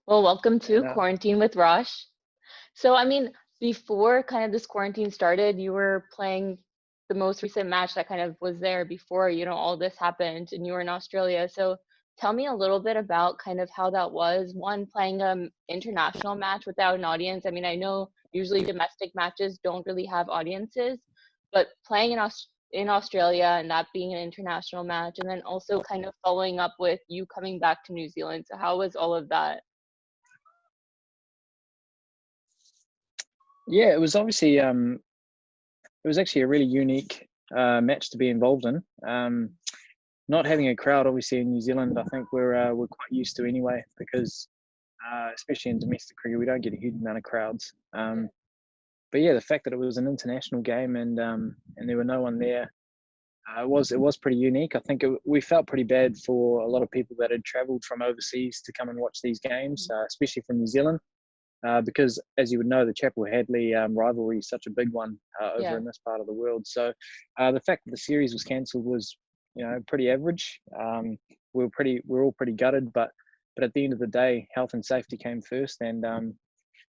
Well, welcome to And Quarantine with Rosh. So, before kind of this quarantine started, you were playing the most recent match that kind of was there before, all this happened and you were in Australia. So, tell me a little bit about kind of how that was. One, playing international match without an audience. I know usually domestic matches don't really have audiences, but playing in Australia and that being an international match, and then also kind of following up with you coming back to New Zealand. So, how was all of that? yeah, it was obviously it was actually a really unique match to be involved in. Not having a crowd, obviously in New Zealand, I think we're quite used to anyway, because especially in domestic cricket, we don't get a huge amount of crowds. But yeah, the fact that it was an international game and there were no one there, it was pretty unique. I think we felt pretty bad for a lot of people that had travelled from overseas to come and watch these games, especially from New Zealand. Because, as you would know, the Chapel Hadley rivalry is such a big one over Yeah. in this part of the world. So the fact that the series was cancelled was, pretty average. We were all pretty gutted, but at the end of the day, health and safety came first, and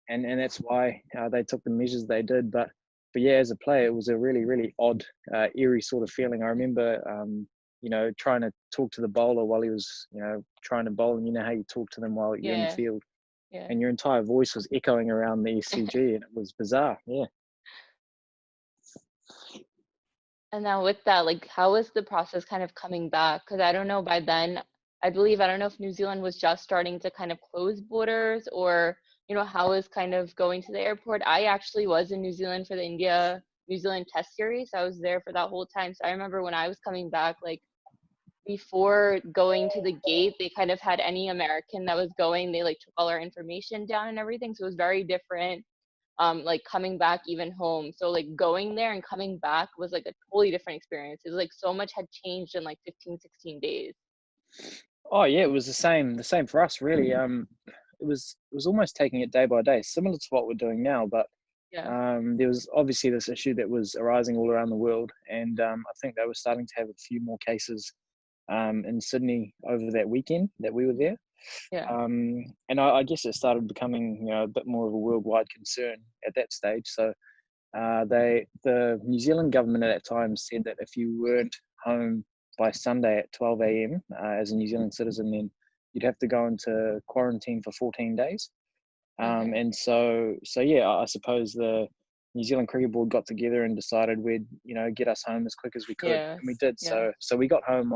that's why they took the measures they did. But yeah, as a player, it was a really really odd, eerie sort of feeling. I remember. Trying to talk to the bowler while he was, trying to bowl, and you know how you talk to them while you're in the Yeah. field, Yeah. and your entire voice was echoing around the SCG, and it was bizarre. Yeah. And now with that, like, how was the process kind of coming back? Because I don't know, by then, I don't know if New Zealand was just starting to kind of close borders or, how was kind of going to the airport. I actually was in New Zealand for the New Zealand Test Series. I was there for that whole time. So I remember when I was coming back, like, before going to the gate, they kind of had any American that was going, they like took all our information down and everything. So it was very different, like coming back even home. So like going there and coming back was like a totally different experience. It was like so much had changed in like 15, 16 days. Oh yeah, it was the same for us really. It was almost taking it day by day, similar to what we're doing now, but Yeah. there was obviously this issue that was arising all around the world, and I think they were starting to have a few more cases in Sydney over that weekend that we were there. Yeah. And I guess it started becoming, a bit more of a worldwide concern at that stage. So the New Zealand government at that time said that if you weren't home by Sunday at 12 a.m. As a New Zealand citizen, then you'd have to go into quarantine for 14 days. Okay. And so yeah, I suppose the New Zealand Cricket Board got together and decided we'd, get us home as quick as we could, Yeah. and we did. Yeah. So we got home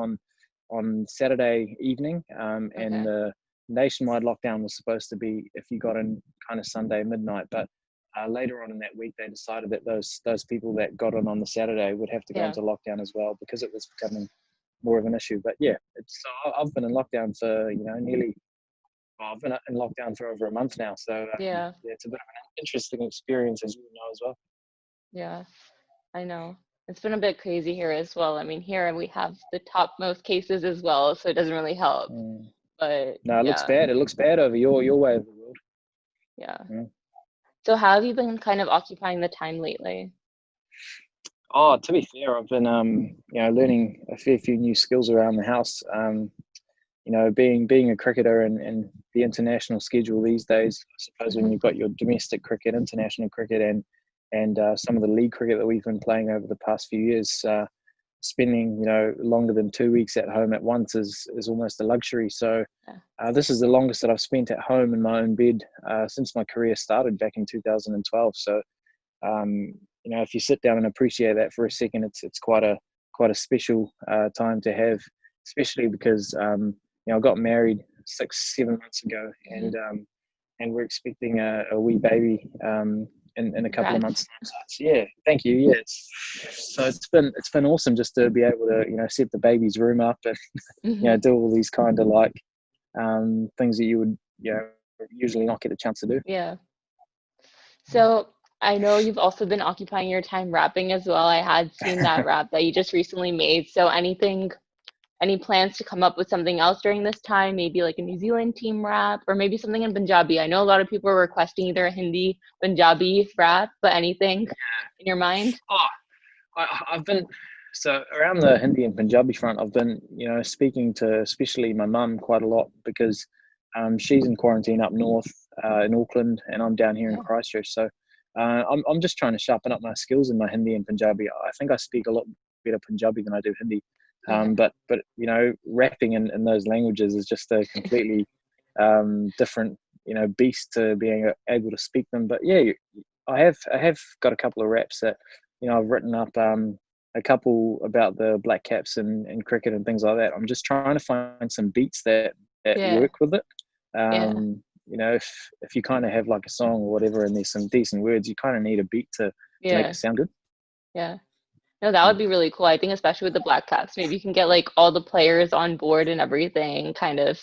on Saturday evening, and Okay. the nationwide lockdown was supposed to be if you got in kind of Sunday midnight, but later on in that week they decided that those people that got in on the Saturday would have to go Yeah. into lockdown as well, because it was becoming more of an issue. But yeah, I've been in lockdown for nearly, well, I've been in lockdown for over a month now, so Yeah. yeah, it's a bit of an interesting experience, as you know as well. Yeah. I know. It's been a bit crazy here as well. Here we have the top most cases as well, so it doesn't really help. Mm. But No, it looks yeah, bad. It looks bad over your way of the world. yeah. Mm. So how have you been kind of occupying the time lately? Oh, to be fair, I've been learning a fair few new skills around the house. Being a cricketer and the international schedule these days, I suppose when Hmm. you've got your domestic cricket, international cricket, and some of the league cricket that we've been playing over the past few years, spending longer than 2 weeks at home at once is almost a luxury. So Yeah. this is the longest that I've spent at home in my own bed since my career started back in 2012. So if you sit down and appreciate that for a second, it's quite a special time to have, especially because I got married 6 7 months ago, Hmm. and we're expecting a wee baby in a couple of months' Congrats. time. So yeah, thank you. Yeah, so it's been awesome just to be able to set the baby's room up and Hmm. do all these kind of like things that you would usually not get a chance to do. Yeah. So I know you've also been occupying your time rapping as well. I had seen that rap that you just recently made. So any plans to come up with something else during this time? Maybe like a New Zealand team rap or maybe something in Punjabi. I know a lot of people are requesting either a Hindi, Punjabi rap, but anything in your mind? Oh, I've been so around the Hindi and Punjabi front. I've been speaking to especially my mum quite a lot, because She's in quarantine up north in Auckland, and I'm down here in Yeah. Christchurch. So I'm just trying to sharpen up my skills in my Hindi and Punjabi. I think I speak a lot better Punjabi than I do Hindi. Okay. But rapping in those languages is just a completely different beast to being able to speak them. But yeah, I have got a couple of raps that I've written up. A couple about the black caps and cricket and things like that. I'm just trying to find some beats that Yeah. work with it. Yeah. If you kind of have like a song or whatever and there's some decent words, you kind of need a beat to make Yeah. it sound good. Yeah. No, that would be really cool. I think especially with the Black Caps, maybe you can get like all the players on board and everything, kind of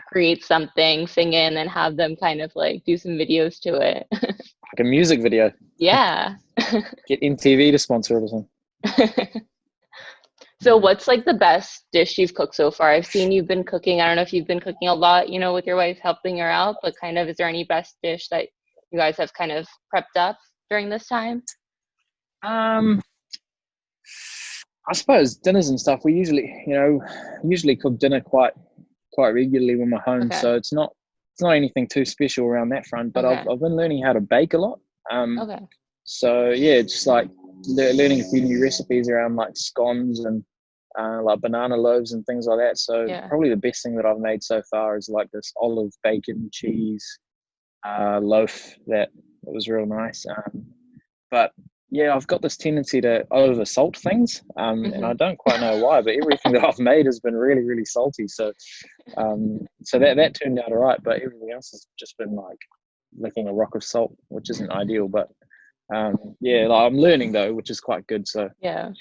create something, sing in, and have them kind of like do some videos to it. Like a music video. Yeah. Get MTV to sponsor it or something. So what's like the best dish you've cooked so far? I've seen you've been cooking. I don't know if you've been cooking a lot, with your wife helping her out, but kind of is there any best dish that you guys have kind of prepped up during this time? Um, I suppose dinners and stuff. We usually cook dinner quite regularly when we're home, Okay. so it's not anything too special around that front. But I've Okay. been learning how to bake a lot. Okay. So yeah, just like learning a few new recipes around like scones and like banana loaves and things like that. So Yeah. probably the best thing that I've made so far is like this olive bacon cheese loaf that was real nice. But yeah, I've got this tendency to over salt things, and Hmm. I don't quite know why. But everything that I've made has been really, really salty. So that turned out all right. But everything else has just been like licking a rock of salt, which isn't ideal. But yeah, like I'm learning though, which is quite good. So Yeah.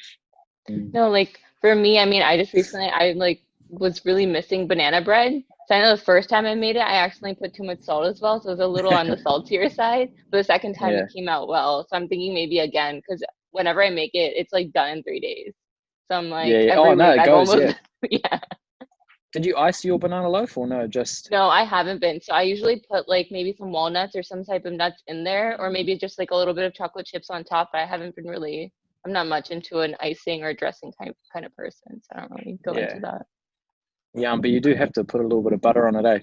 mm, No, like for me, I mean, I just recently I like was really missing banana bread. So I know the first time I made it, I accidentally put too much salt as well, so it was a little on the saltier side. But the second time yeah, it came out well. So I'm thinking maybe again, because whenever I make it, it's like done in 3 days. So I'm yeah, like yeah. Oh every no, week it I've goes. almost Yeah. yeah. Did you ice your banana loaf or no? Just No, I haven't been. So I usually put like maybe some walnuts or some type of nuts in there, or maybe just like a little bit of chocolate chips on top. But I haven't been really. I'm not much into an icing or dressing kind of person, so I don't really go into yeah, that. yeah. But you do have to put a little bit of butter on it, eh?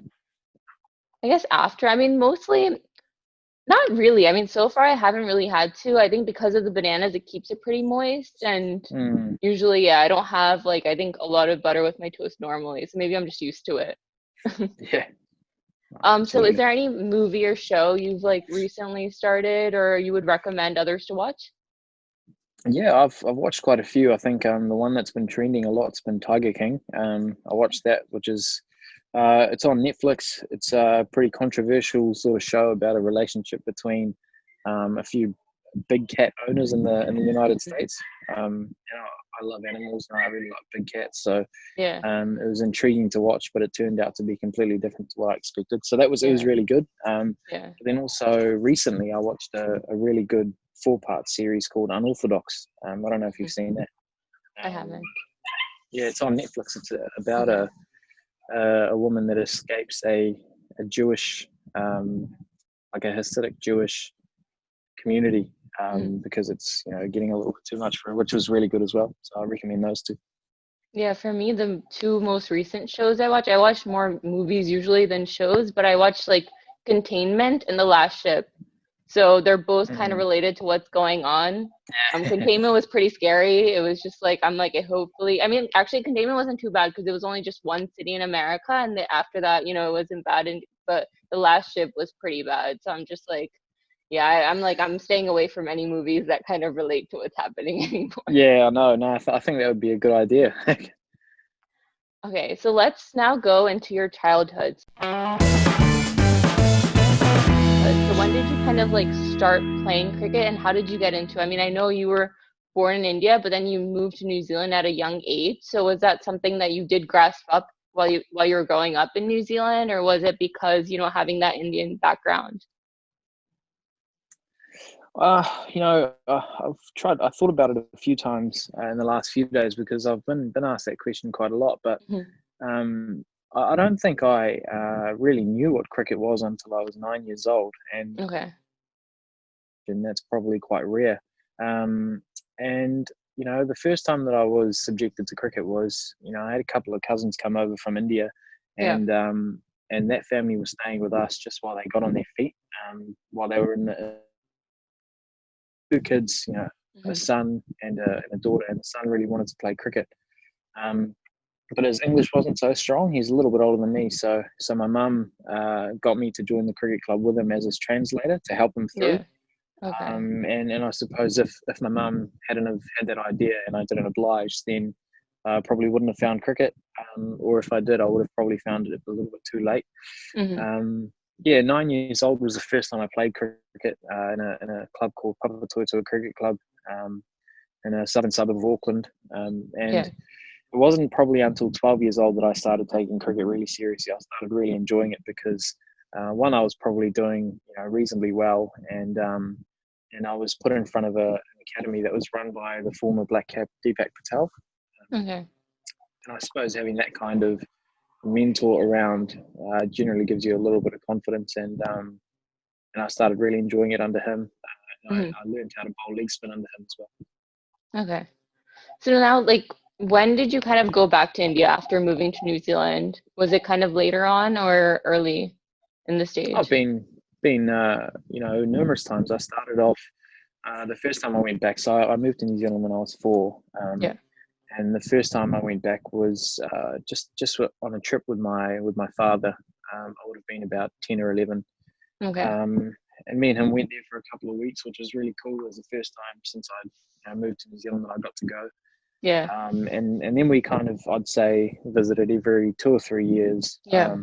I guess after, I mean, mostly not really. I mean, so far I haven't really had to. I think because of the bananas, it keeps it pretty moist. And Mm, usually, yeah, I don't have like, I think a lot of butter with my toast normally. So maybe I'm just used to it. yeah, So is absolutely. there any movie or show you've like recently started or you would recommend others to watch? Yeah, I've watched quite a few. I think the one that's been trending a lot's been Tiger King. I watched that, which is it's on Netflix. It's a pretty controversial sort of show about a relationship between a few big cat owners in the United Mhm. States. I love animals and I really like big cats, so Yeah, it was intriguing to watch, but it turned out to be completely different to what I expected. So it was yeah, really good. yeah. But then also recently, I watched a really good four-part series called Unorthodox. I don't know if you've Mhm. seen that. I Um, haven't. yeah, it's on Netflix. It's about Okay. a woman that escapes a Jewish like a Hasidic Jewish community Mhm. because it's getting a little bit too much for her, which was really good as well. So I recommend those two. Yeah, for me, the two most recent shows I watch more movies usually than shows, but I watched like Containment and The Last Ship. So they're both kind of Mm. related to what's going on. Containment was pretty scary. It was just like I'm like it hopefully. I mean, actually, Containment wasn't too bad because it was only just one city in America, and after that, it wasn't bad. And but The Last Ship was pretty bad. So I'm just like, yeah, I'm like I'm staying away from any movies that kind of relate to what's happening anymore. Yeah, I know. No, I think that would be a good idea. Okay, so let's now go into your childhood. So when did you kind of like start playing cricket and how did you get into it? I mean, I know you were born in India, but then you moved to New Zealand at a young age. So was that something that you did grasp up while you were growing up in New Zealand, or was it because, having that Indian background? I thought about it a few times in the last few days because I've been asked that question quite a lot, but Mhm. um, I don't think I really knew what cricket was until I was 9 years old, Okay. and that's probably quite rare. Um, and the first time that I was subjected to cricket was, I had a couple of cousins come over from India, Yeah. and and that family was staying with us just while they got on their feet, while they were in the two kids, a Mhm. son and a daughter, and the son really wanted to play cricket. Um, but his English wasn't so strong. He's a little bit older than me, so my mum got me to join the cricket club with him as his translator to help him through. Yeah. Okay. And I suppose if my mum hadn't have had that idea and I didn't oblige, then I probably wouldn't have found cricket. Or if I did, I would have probably found it a little bit too late. Mhm. Um, yeah, 9 years old was the first time I played cricket in a club called Papatoetoe Cricket Club in a southern suburb of Auckland. And Yeah. it wasn't probably until 12 years old that I started taking cricket really seriously. I started really enjoying it because one, I was probably doing reasonably well, and I was put in front of an academy that was run by the former black cap Deepak Patel. Okay. And I suppose having that kind of mentor around generally gives you a little bit of confidence, and I started really enjoying it under him. Mhm. I learned how to bowl leg spin under him as well. Okay. So now, like, when did you kind of go back to India after moving to New Zealand? Was it kind of later on or early in the I've stage? been numerous times. I started off the first time I went back. So I moved to New Zealand when I was 4, Yeah. and the first time I went back was just on a trip with my father. I would have been about 10 or 11, Okay. um, and me and him went there for a couple of weeks, which was really cool. It was the first time since I moved to New Zealand that I got to go. Yeah. And then we kind of, I'd say, visited every 2 or 3 years. Yeah.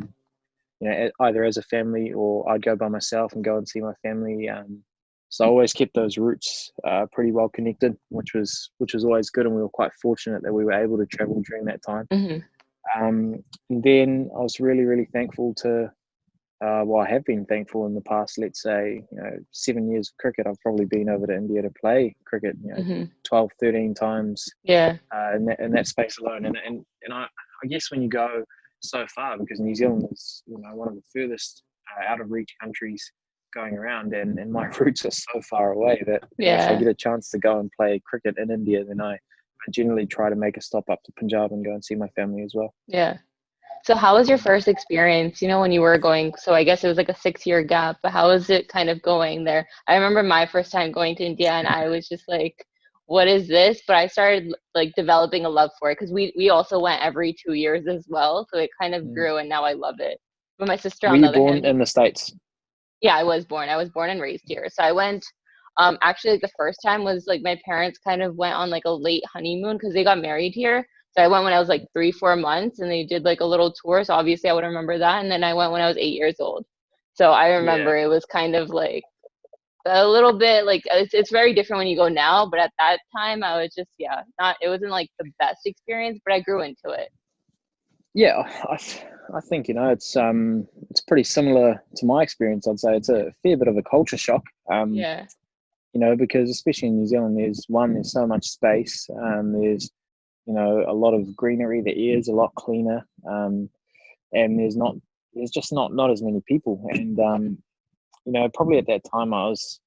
Either as a family or I'd go by myself and go and see my family. So I always kept those roots pretty well connected, which was always good, and we were quite fortunate that we were able to travel during that time. Mhm. And then I was really, really thankful to. Well, I have been thankful in the past, let's say, 7 years of cricket. I've probably been over to India to play cricket, Mhm. 12, 13 times Yeah. in that space alone. And I guess when you go so far, because New Zealand is one of the furthest out of reach countries going around, and my roots are so far away that if I Yeah. get a chance to go and play cricket in India, then I generally try to make a stop up to Punjab and go and see my family as well. Yeah. So how was your first experience, when you were going? So I guess it was like a 6-year gap, but how was it kind of going there? I remember my first time going to India and I was just like, what is this? But I started like developing a love for it because we also went every 2 years as well. So it kind of Mm. grew and now I love it. But my sister, Were on the you other born hand, in the States? yeah, I was born and raised here. So I went, actually like the first time was like my parents kind of went on like a late honeymoon because they got married here. So I went when I was like 3, 4 months and they did like a little tour. So obviously I would remember that. And then I went when I was 8 years old. So I Yeah. remember it was kind of like a little bit like it's very different when you go now. But at that time I was just, yeah, not, it wasn't like the best experience, but I grew into it. Yeah, I think it's pretty similar to my experience. I'd say it's a fair bit of a culture shock. Yeah. Because especially in New Zealand, there's so much space. There's a lot of greenery. The air is a lot cleaner, and there's just not as many people. And probably at that time I was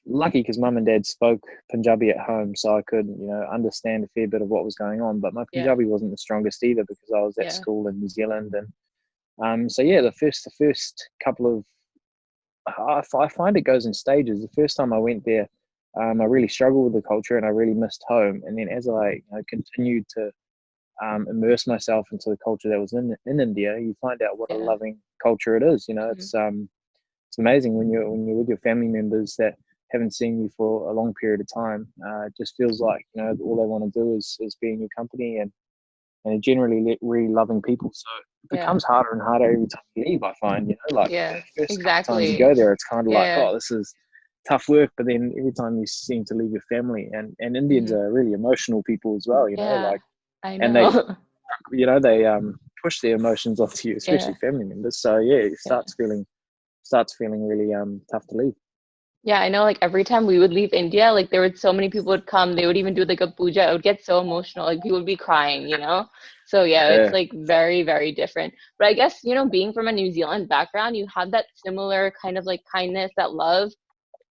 lucky because mum and dad spoke Punjabi at home, so I could understand a fair bit of what was going on. But my Yeah. Punjabi wasn't the strongest either because I was at Yeah. school in New Zealand, and so yeah, the first couple of I find it goes in stages. The first time I went there, I really struggled with the culture and I really missed home. And then as I continued to immerse myself into the culture that was in India, you find out what a Yeah. loving culture it is. Mhm. It's amazing when you're with your family members that haven't seen you for a long period of time. It just feels like all they want to do is be in your company, and they're generally really loving people. So it Yeah. becomes harder and harder every time you leave. I find, like Yeah. the first couple of times you Exactly. go there, it's kind of like, Yeah. oh, this is tough work. But then every time you seem to leave your family, and Indians Mhm. are really emotional people as well, Yeah. like, I and they, know. push their emotions onto you, especially Yeah. family members. So yeah, it Yeah. starts feeling really tough to leave. Yeah, I know like every time we would leave India, like there would so many people would come, they would even do like a puja. It would get so emotional. Like people would be crying. So yeah, it's Yeah, like very, very different. But I guess, being from a New Zealand background, you have that similar kind of like kindness, that love.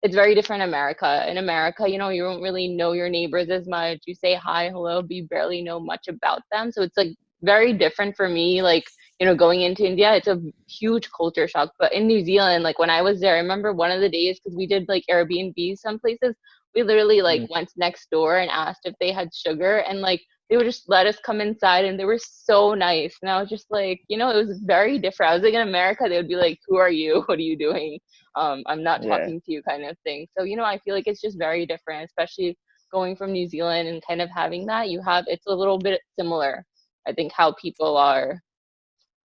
It's very different in America. In America, you don't really know your neighbors as much. You say hi, hello, but you barely know much about them. So it's like very different for me. Like, going into India, it's a huge culture shock. But in New Zealand, like when I was there, I remember one of the days, because we did like Airbnb some places, we literally like Mm. went next door and asked if they had sugar, and like they would just let us come inside, and they were so nice. And I was just like, it was very different. I was like, in America, they would be like, who are you? What are you doing? I'm not Yeah, talking to you, kind of thing. So, I feel like it's just very different, especially going from New Zealand and kind of having that. It's a little bit similar, I think, how people are.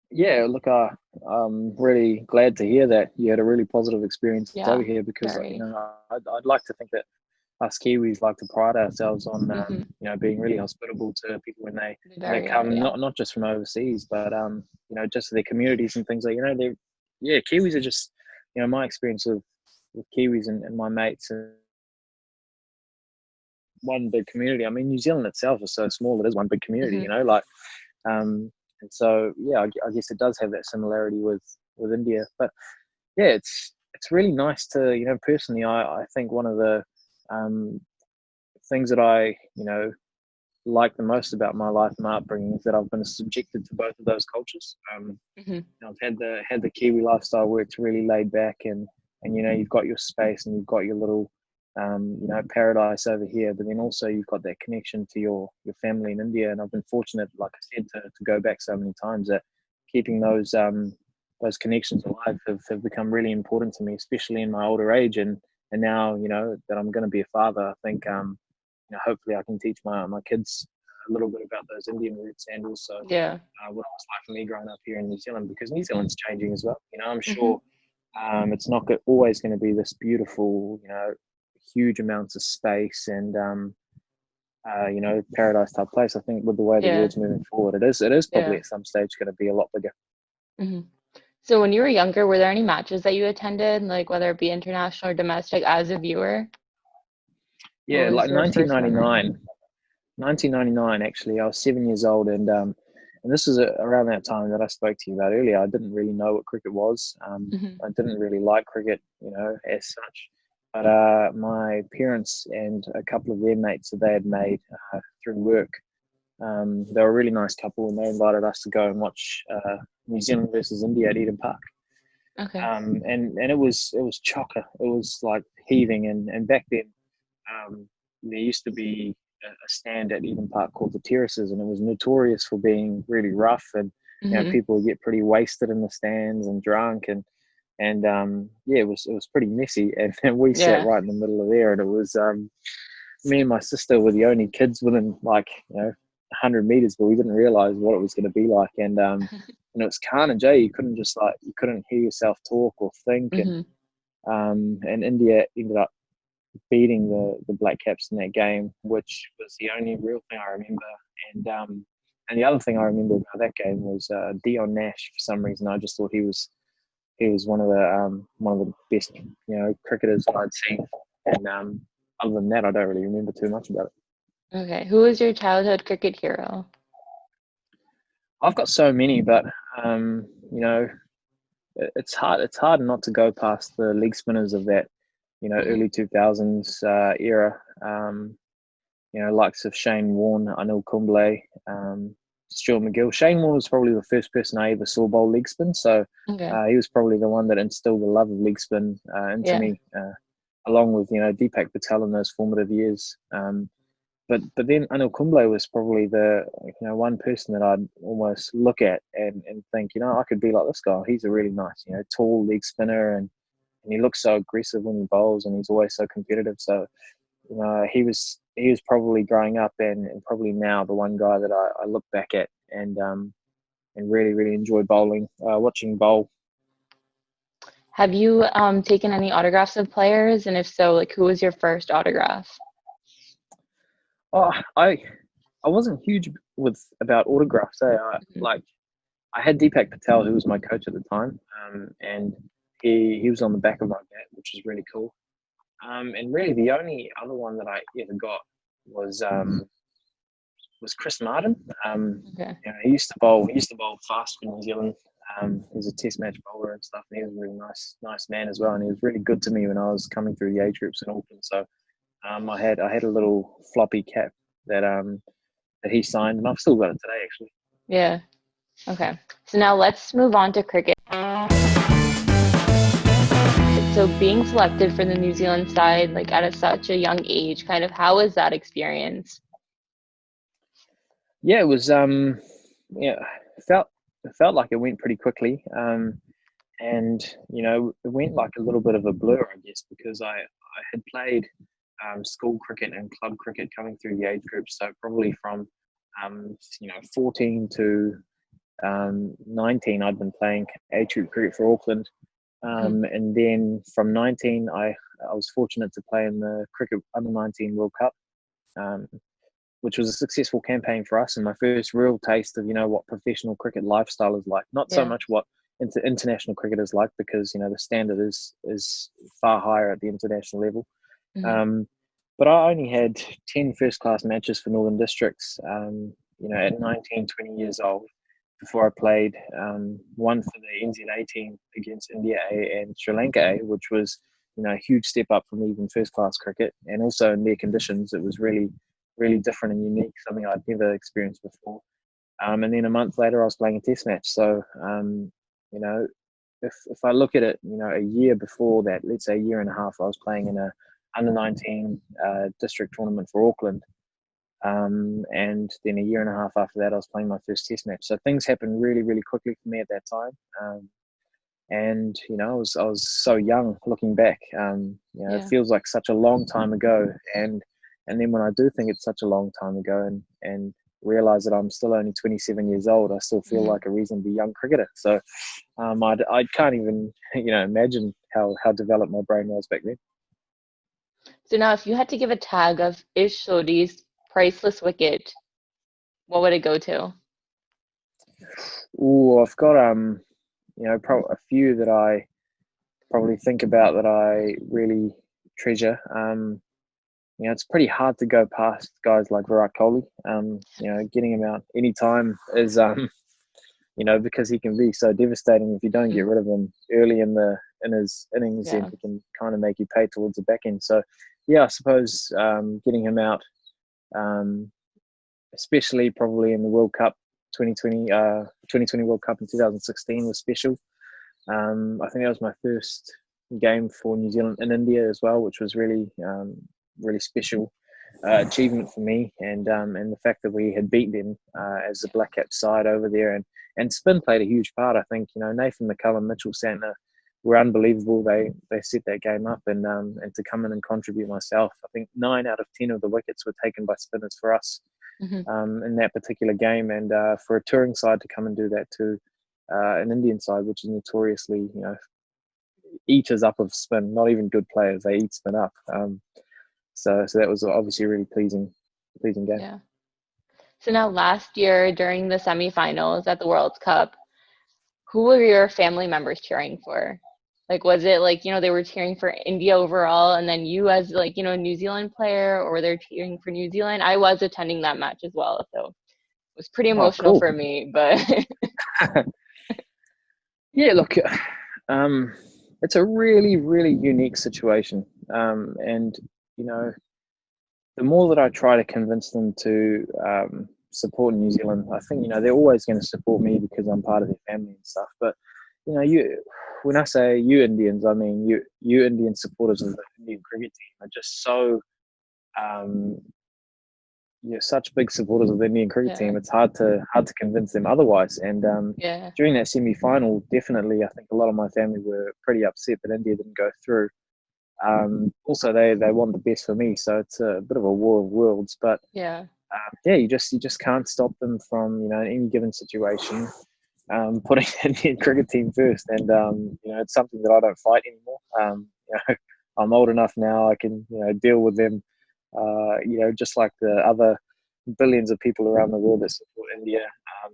yeah. Look, I'm really glad to hear that you had a really positive experience over Yeah, here, because very. I'd like to think that us Kiwis like to pride ourselves on Hmm. being really hospitable to people when they Very are, come, yeah. not just from overseas, but just their communities and things like, they yeah, Kiwis are just, my experience with Kiwis and my mates, and one big community. I mean, New Zealand itself is so small; it is one big community. Hmm. Like, and so yeah, I guess it does have that similarity with India. But yeah, it's really nice to, personally, I think one of the um, things that I like the most about my life and my upbringing is that I've been subjected to both of those cultures. Hmm. I've had the Kiwi lifestyle where it's really laid back, and you've got your space and you've got your little paradise over here, but then also you've got that connection to your family in India. And I've been fortunate, like I said, to go back so many times, that keeping those connections alive have become really important to me, especially in my older age. And now, that I'm going to be a father, I think hopefully I can teach my kids a little bit about those Indian roots, and also Yeah. what it was like for me growing up here in New Zealand, because New Zealand's changing as well. I'm Hmm. sure it's not always going to be this beautiful, huge amounts of space and paradise type place. I think with the way the Yeah. world's moving forward, it is probably Yeah. at some stage going to be a lot bigger. Hmm. So when you were younger, were there any matches that you attended, like whether it be international or domestic, as a viewer? What Yeah, was like your first memory? 1999 actually. I was 7 years old, and this is around that time that I spoke to you about earlier. I didn't really know what cricket was. Hmm. I didn't really like cricket, as such. But my parents and a couple of their mates that they had made through work, they were a really nice couple, and they invited us to go and watch New Zealand versus India at Eden Park. Okay. And it was chocker. It was like heaving, and back then there used to be a stand at Eden Park called the Terraces, and it was notorious for being really rough, and Hmm. people would get pretty wasted in the stands and drunk, and yeah, it was pretty messy, and we sat Yeah. right in the middle of there, and it was me and my sister were the only kids within, like, 100 meters, but we didn't realize what it was going to be like, and it was carnage. You couldn't hear yourself talk or think, and Hmm. India ended up beating the Black Caps in that game, which was the only real thing I remember. And the other thing I remember about that game was Dion Nash. For some reason, I just thought he was one of the best cricketers I'd seen. And other than that, I don't really remember too much about it. Okay. Who was your childhood cricket hero? I've got so many, but um, you know, it's hard. It's hard not to go past the leg spinners of that Hmm. early 2000s era. Likes of Shane Warne, Anil Kumble, Stuart McGill. Shane Warne was probably the first person I ever saw bowl leg spin, so Okay. he was probably the one that instilled the love of leg spin into Yeah. me, along with Deepak Patel in those formative years. But then Anil Kumble was probably the one person that I'd almost look at and think, I could be like this guy. He's a really nice, tall leg spinner, and he looks so aggressive when he bowls, and he's always so competitive. So he was probably growing up, and probably now the one guy that I look back at and really really enjoy bowling, watching bowl. Have you taken any autographs of players? And if so, like who was your first autograph? Oh, I wasn't huge with about autographs. Mhm. Like, I had Deepak Patel, who was my coach at the time, and he was on the back of my bat, which was really cool. And really the only other one that I ever got was was Chris Martin. Okay. He used to bowl fast for New Zealand. He was a Test match bowler and stuff, and he was a really nice man as well. And he was really good to me when I was coming through the age groups in Auckland. So I had a little floppy cap that that he signed, and I've still got it today actually. Yeah. Okay. So now let's move on to cricket. So being selected for the New Zealand side, like at such a young age, kind of how was that experience? Yeah, it was yeah, it felt it felt like it went pretty quickly. And it went like a little bit of a blur, I guess, because I had played school cricket and club cricket coming through the age group, so probably from 14 to 19, I'd been playing age group cricket for Auckland. Mhm. And then from 19, I was fortunate to play in the cricket under 19 World Cup, um, which was a successful campaign for us and my first real taste of what professional cricket lifestyle is like. Not so Yeah. much what international cricket is like, because the standard is far higher at the international level. Hmm. Um, but I only had 10 first class matches for Northern Districts, at 19, 20 years old, before I played one for the NZA team against India A and Sri Lanka A, which was a huge step up from even first class cricket. And also in their conditions, it was really, really different and unique, something I'd never experienced before. And then a month later, I was playing a test match. So, you know, if I look at it, a year before that, let's say a year and a half, I was playing in a under 19 district tournament for Auckland. And then a year and a half after that, I was playing my first test match. So things happened really, really quickly for me at that time. And I was so young looking back. It Yeah. feels like such a long time ago. And then when I do think it's such a long time ago, and realize that I'm still only 27 years old, I still feel Hmm. like a reasonably young cricketer. So I can't even imagine how developed my brain was back then. So now if you had to give a tag of Ish Sodhi's priceless wicket, what would it go to? Oh, I've got a few that I probably think about that I really treasure. It's pretty hard to go past guys like Virat Kohli. Getting him out anytime is because he can be so devastating if you don't get Hmm. rid of him early in his innings, then Yeah. he can kind of make you pay towards the back end. So yeah, I suppose getting him out, um, especially probably in the World Cup 2020 World Cup in 2016 was special. I think that was my first game for New Zealand in India as well, which was really really special achievement for me, and the fact that we had beat them as the Black Caps side over there, and spin played a huge part. I think Nathan McCullum, Mitchell Santner were unbelievable. They set that game up, and to come in and contribute myself. I think 9 out of 10 of the wickets were taken by spinners for us Hmm. in that particular game, and for a touring side to come and do that to an Indian side, which is notoriously eaters up of spin. Not even good players; they eat spin up. So that was obviously a really pleasing game. Yeah. So now last year during the semifinals at the World Cup, who were your family members cheering for? Like, was it like, they were cheering for India overall and then you as like, a New Zealand player, or were they cheering for New Zealand? I was attending that match as well, so it was pretty Oh, emotional cool. for me, but Yeah, look, um, it's a really, really unique situation. And, you know, the more that I try to convince them to support New Zealand, I think, they're always going to support me because I'm part of their family and stuff. But, when I say you Indians, I mean, you Indian supporters of the Indian cricket team are just so, um, you're such big supporters of the Indian cricket yeah, team. It's hard to convince them otherwise. And yeah, during that semi final, definitely, I think a lot of my family were pretty upset that India didn't go through. Also, they want the best for me, so it's a bit of a war of worlds. But yeah, yeah, you just can't stop them from in any given situation putting the Indian cricket team first, and it's something that I don't fight anymore. I'm old enough now; I can deal with them. Just like the other billions of people around the world that support India.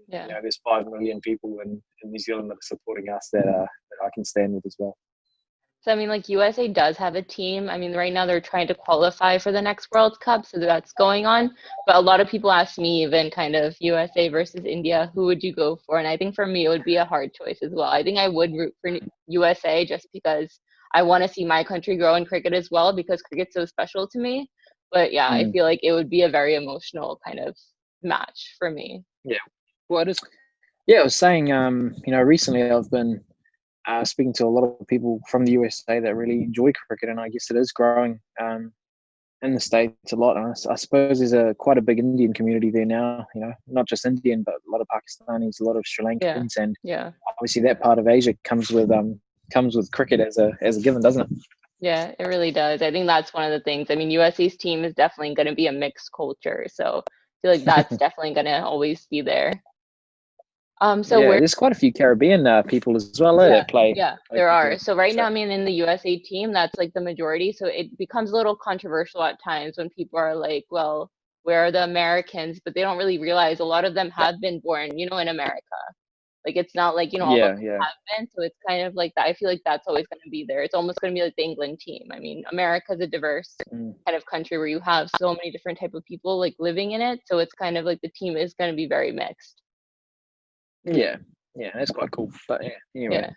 yeah. There's 5 million people in New Zealand that are supporting us that I can stand with as well. So I mean, like USA does have a team. I mean, right now they're trying to qualify for the next World Cup, so that's going on. But a lot of people ask me even kind of USA versus India, who would you go for? And I think for me it would be a hard choice as well. I think I would root for USA just because I want to see my country grow in cricket as well because cricket's so special to me. But yeah, I Mm. feel like it would be a very emotional kind of match for me. Yeah. Well, it is. Yeah, I was saying, recently I've been speaking to a lot of people from the USA that really enjoy cricket, and I guess it is growing in the States a lot. And I suppose there's quite a big Indian community there now. Not just Indian, but a lot of Pakistanis, a lot of Sri Yeah. Lankans, and Yeah. obviously that part of Asia comes with cricket as a given, doesn't it? Yeah, it really does. I think that's one of the things. I mean, USA's team is definitely going to be a mixed culture, so I feel like that's definitely going to always be there. So Yeah, where there's quite a few Caribbean people as well Yeah, that play yeah, play there cricket. are. So right So now, I mean, in the USA team, that's like the majority. So it becomes a little controversial at times when people are like, well, where are the Americans? But they don't really realize a lot of them have been born, in America. Like it's not like, all of them yeah, yeah, have been. So it's kind of like that. I feel like that's always going to be there. It's almost going to be like the England team. I mean, America's a diverse mm, kind of country where you have so many different type of people like living in it. So it's kind of like the team is going to be very mixed. yeah, yeah. That's quite cool. But yeah, anyway. Yeah.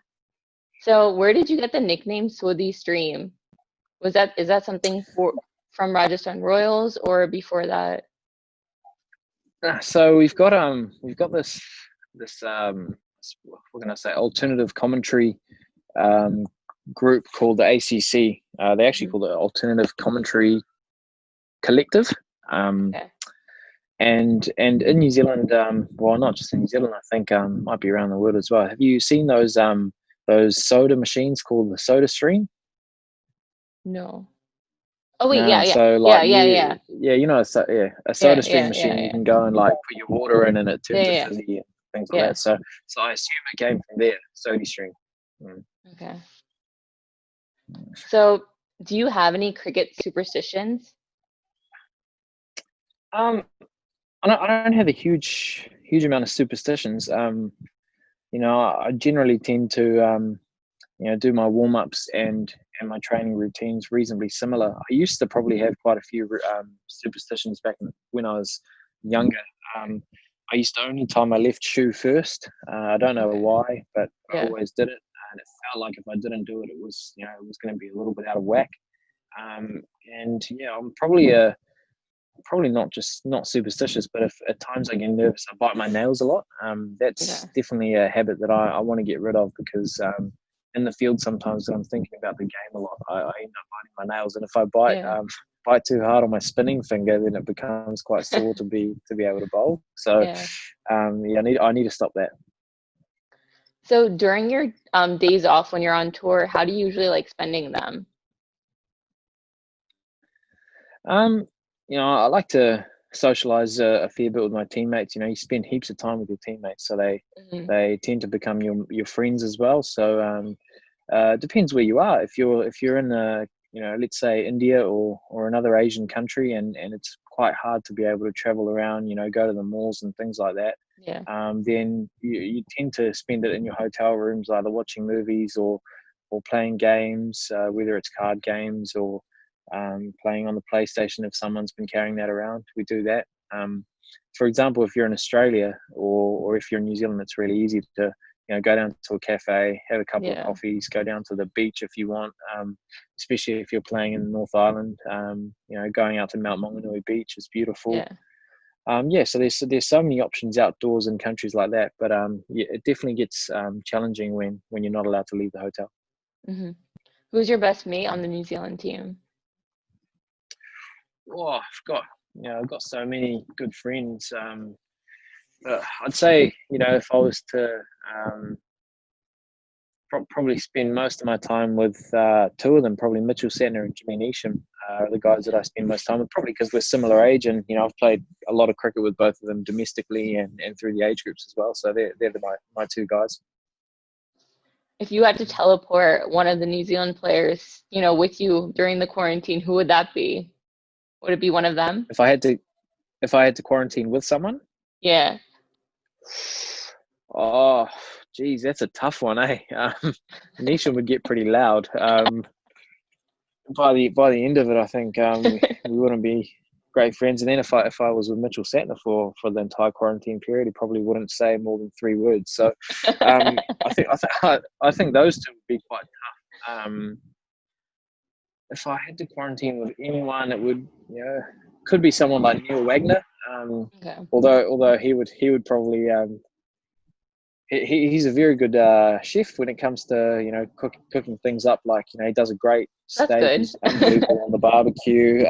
So where did you get the nickname Sodhi Stream? Is that something from Rajasthan Royals or before that? So we've got this what can I say, alternative commentary um, group called the ACC. They actually Mhm. call it Alternative Commentary Collective. Um, Okay. and in New Zealand, well, not just in New Zealand, I think might be around the world as well. Have you seen those soda machines called the Soda Stream? No. Oh wait, No, yeah, yeah, so yeah, like yeah, yeah, a yeah, Soda Stream yeah, machine. yeah, You yeah, can go and like put your water in, and it yeah, turns it yeah, fizzy and things like yeah. that. So I assume it came from there, Soda Stream. Mm. Okay. So, do you have any cricket superstitions? Um, I don't have a huge amount of superstitions. I generally tend to do my warm ups and my training routines reasonably similar. I used to probably have quite a few superstitions back when I was younger. Um, I used to only tie my left shoe first. I don't know Okay. why, but I Yeah. always did it, and it felt like if I didn't do it, it was going to be a little bit out of whack. And yeah, I'm probably not superstitious, but if at times I get nervous, I bite my nails a lot. Okay. That's definitely a habit that I want to get rid of because in the field sometimes when I'm thinking about the game a lot, I end up biting my nails, and if I Yeah. bite too hard on my spinning finger, then it becomes quite sore to be able to bowl. So Yeah. yeah, I need to stop that. So during your days off when you're on tour, how do you usually like spending them? Um, I like to socialize a fair bit with my teammates. You spend heaps of time with your teammates, so they Hmm. they tend to become your friends as well. So depends where you are. If you're in let's say India or another Asian country, and it's quite hard to be able to travel around, go to the malls and things like that. Yeah. Then you tend to spend it in your hotel rooms, either watching movies or playing games, whether it's card games or playing on the PlayStation if someone's been carrying that around. We do that. For example, if you're in Australia or if you're in New Zealand, it's really easy to go down to a cafe, have a couple of Yeah. coffees, go down to the beach if you want. Especially if you're playing in the North Island, going out to Mount Maunganui Beach is beautiful. Yeah. Yeah, so there's so many options outdoors in countries like that, but yeah, it definitely gets challenging when you're not allowed to leave the hotel. Hmm. Who's your best mate on the New Zealand team? Oh, I've got so many good friends. I'd say, if I was to probably spend most of my time with two of them, probably Mitchell Santner and Jimmy Neesham, are the guys that Okay. I spend most time with, probably because we're similar age, and I've played a lot of cricket with both of them domestically and through the age groups as well. So they're my two guys. If you had to teleport one of the New Zealand players, with you during the quarantine, who would that be? Would it be one of them? If I had to if I had to quarantine with someone, Yeah. oh, geez, that's a tough one, eh? Neesham would get pretty loud. By the end of it, I think we wouldn't be great friends. And then if I was with Mitchell Santner for the entire quarantine period, he probably wouldn't say more than 3 words. So I think those two would be quite tough. If I had to quarantine with anyone, it would could be someone like Neil Wagner. Okay. Although he would probably he's a very good chef when it comes to cooking things up. Like he does a great That's steak. good. He's unbelievable on the barbecue.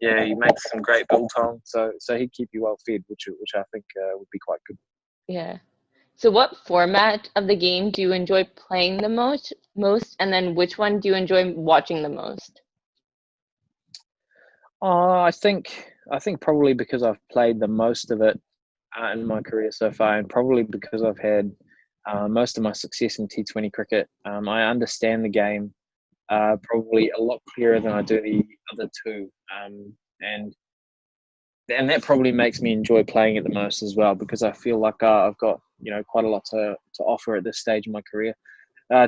Yeah, he makes some great biltong. So he'd keep you well fed, which I think would be quite good. Yeah. So what format of the game do you enjoy playing the most, and then which one do you enjoy watching the most? I think probably because I've played the most of it in my career so far, and probably because I've had most of my success in T20 cricket. I understand the game probably a lot clearer than I do the other two, and that probably makes me enjoy playing it the most as well, because I feel like I've got quite a lot to offer at this stage in my career.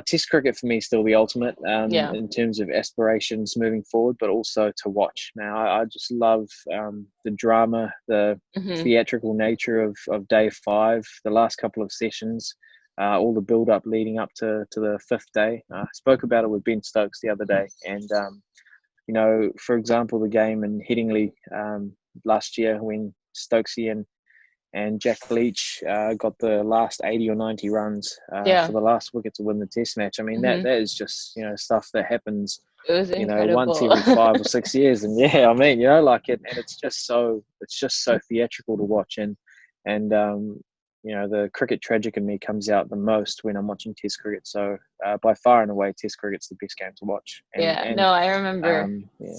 Test cricket for me is still the ultimate Yeah. in terms of aspirations moving forward, but also to watch. Now, I just love the drama, the Hmm. theatrical nature of day 5, the last couple of sessions, all the build up leading up to the 5th day. I spoke about it with Ben Stokes the other day, and for example, the game in Headingley last year when Stokesy and Jack Leach got the last 80 or 90 runs for Yeah. the last wicket to win the Test match. I mean, that Hmm. that is just stuff that happens It was once incredible. every 5 or 6 years, and yeah, I mean, like it, and it's just so theatrical to watch, and the cricket tragic in me comes out the most when I'm watching Test cricket. So by far and away, Test cricket's the best game to watch, and Yeah. and No, I remember. yeah.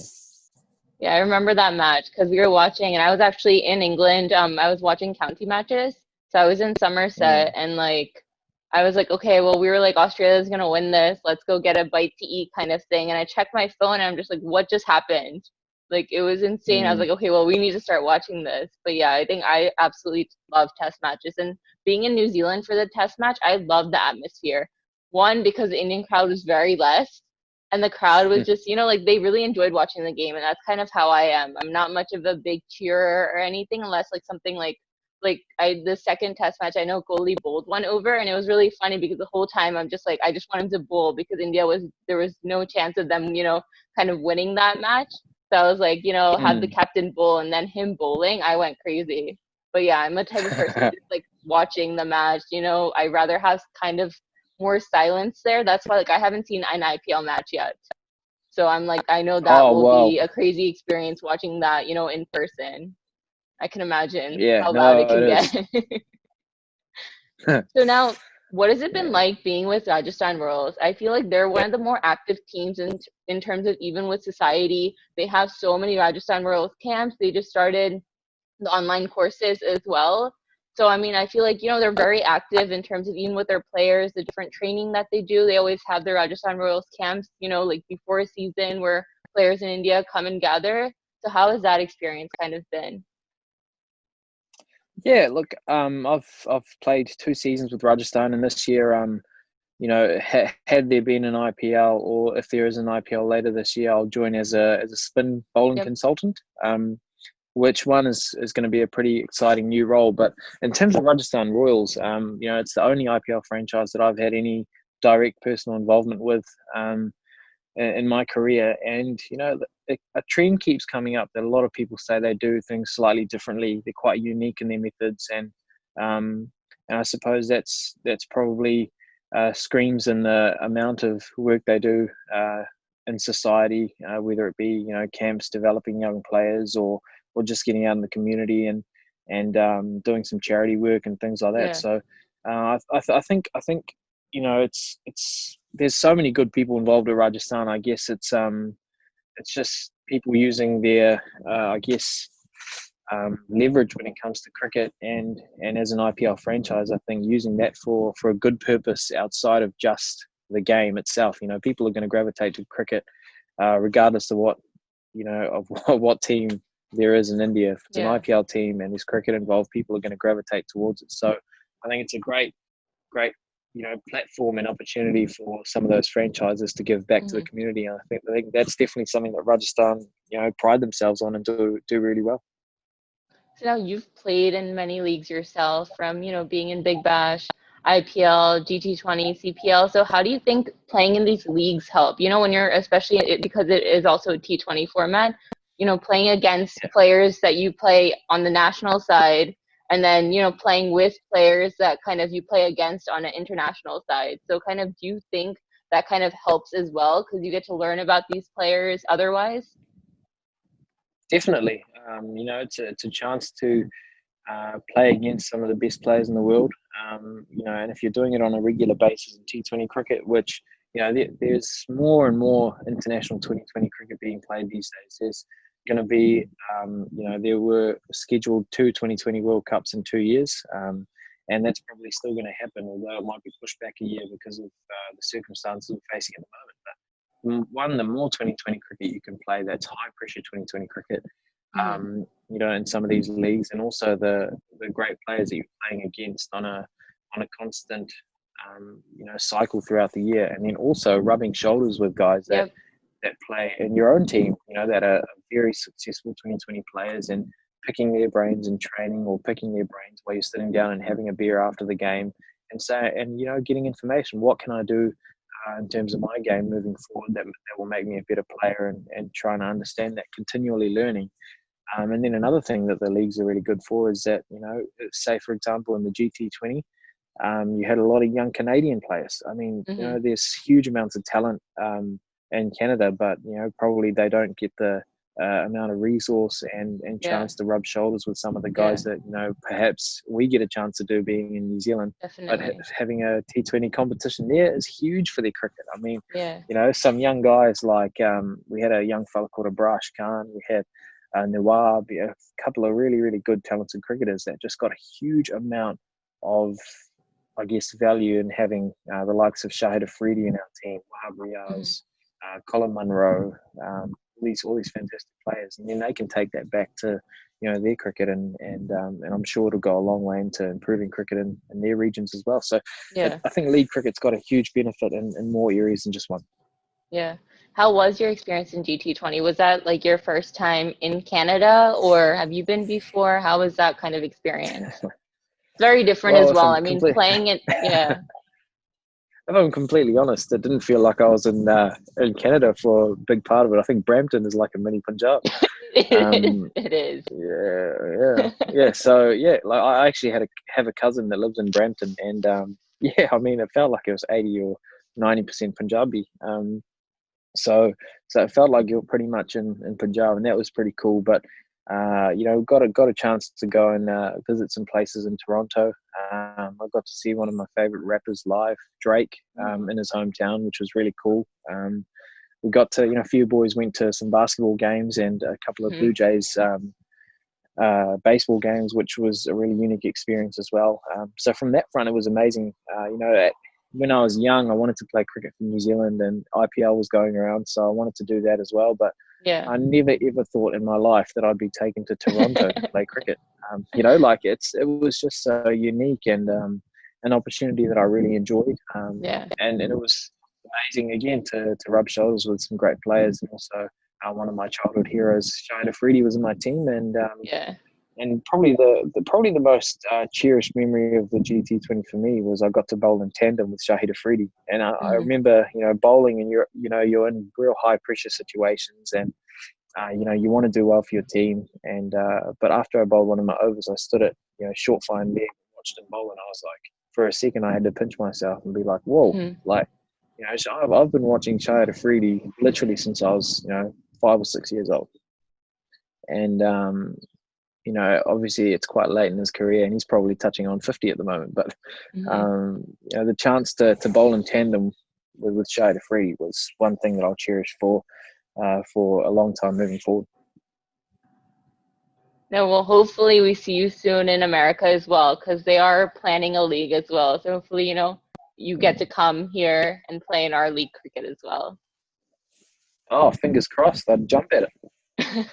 Yeah, I remember that match because we were watching, and I was actually in England. I was watching county matches, so I was in Somerset, Mm, and like, I was like, okay, well, we were like, Australia's gonna win this. Let's go get a bite to eat, kind of thing. And I checked my phone, and I'm just like, what just happened? Like, it was insane. I was mm. like, okay, well, we need to start watching this. But yeah, I think I absolutely love Test matches, and being in New Zealand for the Test match, I love the atmosphere. One, because the Indian crowd was very less, and the crowd was just like they really enjoyed watching the game, and that's kind of how I am. I'm not much of a big cheerer or anything unless like something like I the second Test match, I know Kohli bowled one over, and it was really funny because the whole time I'm just like, I just want him to bowl because there was no chance of them kind of winning that match. So I was like, have the Mm. captain bowl, and then him bowling, I went crazy. But yeah, I'm a type of person just like watching the match. I rather have kind of more silence there. That's why like I haven't seen an IPL match yet. So I'm like, I know that Oh will well, be a crazy experience watching that, in person. I can imagine yeah, how loud it no, it can get. is. So now, what has it been Yeah. like being with Rajasthan Royals? I feel like they're one of the more active teams in terms of even with society. They have so many Rajasthan Royals camps. They just started the online courses as well. So I mean, I feel like they're very active in terms of even with their players, the different training that they do. They always have their Rajasthan Royals camps, like before a season where players in India come and gather. So how has that experience kind of been? Yeah, look, I've played 2 seasons with Rajasthan, and this year, had there been an IPL, or if there is an IPL later this year, I'll join as a spin bowling Yep. consultant. Which one is going to be a pretty exciting new role. But in terms of Rajasthan Royals, it's the only IPL franchise that I've had any direct personal involvement with. In my career, and a trend keeps coming up that a lot of people say they do things slightly differently. They're quite unique in their methods, and I suppose that's probably screams in the amount of work they do in society, whether it be camps, developing young players, or just getting out in the community and doing some charity work and things like that. Yeah. So I think it's there's so many good people involved at Rajasthan. I guess it's just people using their I guess leverage when it comes to cricket, and as an IPL franchise, I think using that for a good purpose outside of just the game itself. People are going to gravitate to cricket regardless of what of what team there is in India. If it's an Yeah. IPL team and there's cricket involved, people are going to gravitate towards it. So I think it's a great platform and opportunity for some of those franchises to give back to the Hmm. community. And I think that's definitely something that Rajasthan pride themselves on and do really well. So now you've played in many leagues yourself, from being in Big Bash, IPL, GT20, CPL. So how do you think playing in these leagues help? When you're especially because it is also a T20 format, playing against Yeah. players that you play on the national side, and then, playing with players that kind of you play against on an international side. So kind of, do you think that kind of helps as well because you get to learn about these players otherwise? Definitely. It's a chance to play against some of the best players in the world. And if you're doing it on a regular basis in T20 cricket, which there's more and more international 2020 cricket being played these days. There's going to be, there were scheduled 2 2020 World Cups in 2 years, and that's probably still going to happen, although it might be pushed back a year because of the circumstances we're facing at the moment. But the more 2020 cricket you can play, that's high pressure 2020 cricket, in some of these leagues, and also the great players that you're playing against on a constant cycle throughout the year, and then also rubbing shoulders with guys that play in your own team, that are very successful 2020 players, and picking their brains in training, or picking their brains while you're sitting down and having a beer after the game, and getting information. What can I do in terms of my game moving forward that will make me a better player, and trying to understand that, continually learning. And then another thing that the leagues are really good for is that, say, for example, in the GT20, you had a lot of young Canadian players. I mean, there's huge amounts of talent in Canada, but, probably they don't get the amount of resource and chance to rub shoulders with some of the guys that, perhaps we get a chance to do being in New Zealand. Definitely. But having a T20 competition there is huge for their cricket. I mean, some young guys like, we had a young fella called Abrash Khan, we had Nawab, a couple of really, really good talented cricketers that just got a huge amount of, I guess, value in having the likes of Shahid Afridi in our team, Wahab Riaz, Colin Munro, all these fantastic players, and then they can take that back to their cricket, and I'm sure it'll go a long way into improving cricket in their regions as well. So I think league cricket's got a huge benefit in more areas than just one. Yeah. How was your experience in GT20? Was that like your first time in Canada, or have you been before? How was that kind of experience? It's very different as well. I mean, playing it, If I'm completely honest, it didn't feel like I was in Canada for a big part of it. I think Brampton is like a mini Punjab. It is. Yeah. So like I actually have a cousin that lives in Brampton, and I mean, it felt like it was 80 or 90% Punjabi. So it felt like you were pretty much in Punjab, and that was pretty cool. But got a chance to go and visit some places in Toronto. I got to see one of my favorite rappers live, Drake, in his hometown, which was really cool. We got to, a few boys went to some basketball games and a couple of Blue Jays baseball games, which was a really unique experience as well. So from that front, it was amazing. When I was young, I wanted to play cricket for New Zealand, and IPL was going around, so I wanted to do that as well. But I never ever thought in my life that I'd be taken to Toronto to play cricket. It was just so unique, and an opportunity that I really enjoyed. And it was amazing again to rub shoulders with some great players, and also one of my childhood heroes, Shahid Afridi, was in my team, and probably the most cherished memory of the GT20 for me was I got to bowl in tandem with Shahid Afridi, and I remember bowling, and you're in real high pressure situations, and you want to do well for your team, and but after I bowled one of my overs, I stood at short fine leg and watched him bowl, and I was like, for a second I had to pinch myself and be like, whoa, like so I've been watching Shahid Afridi literally since I was 5 or 6 years old, and obviously it's quite late in his career, and he's probably touching on 50 at the moment. But the chance to bowl in tandem with Shahid Afridi was one thing that I'll cherish for a long time moving forward. No, well, hopefully we see you soon in America as well, because they are planning a league as well. So hopefully, you get to come here and play in our league cricket as well. Oh, fingers crossed! I'd jump at it.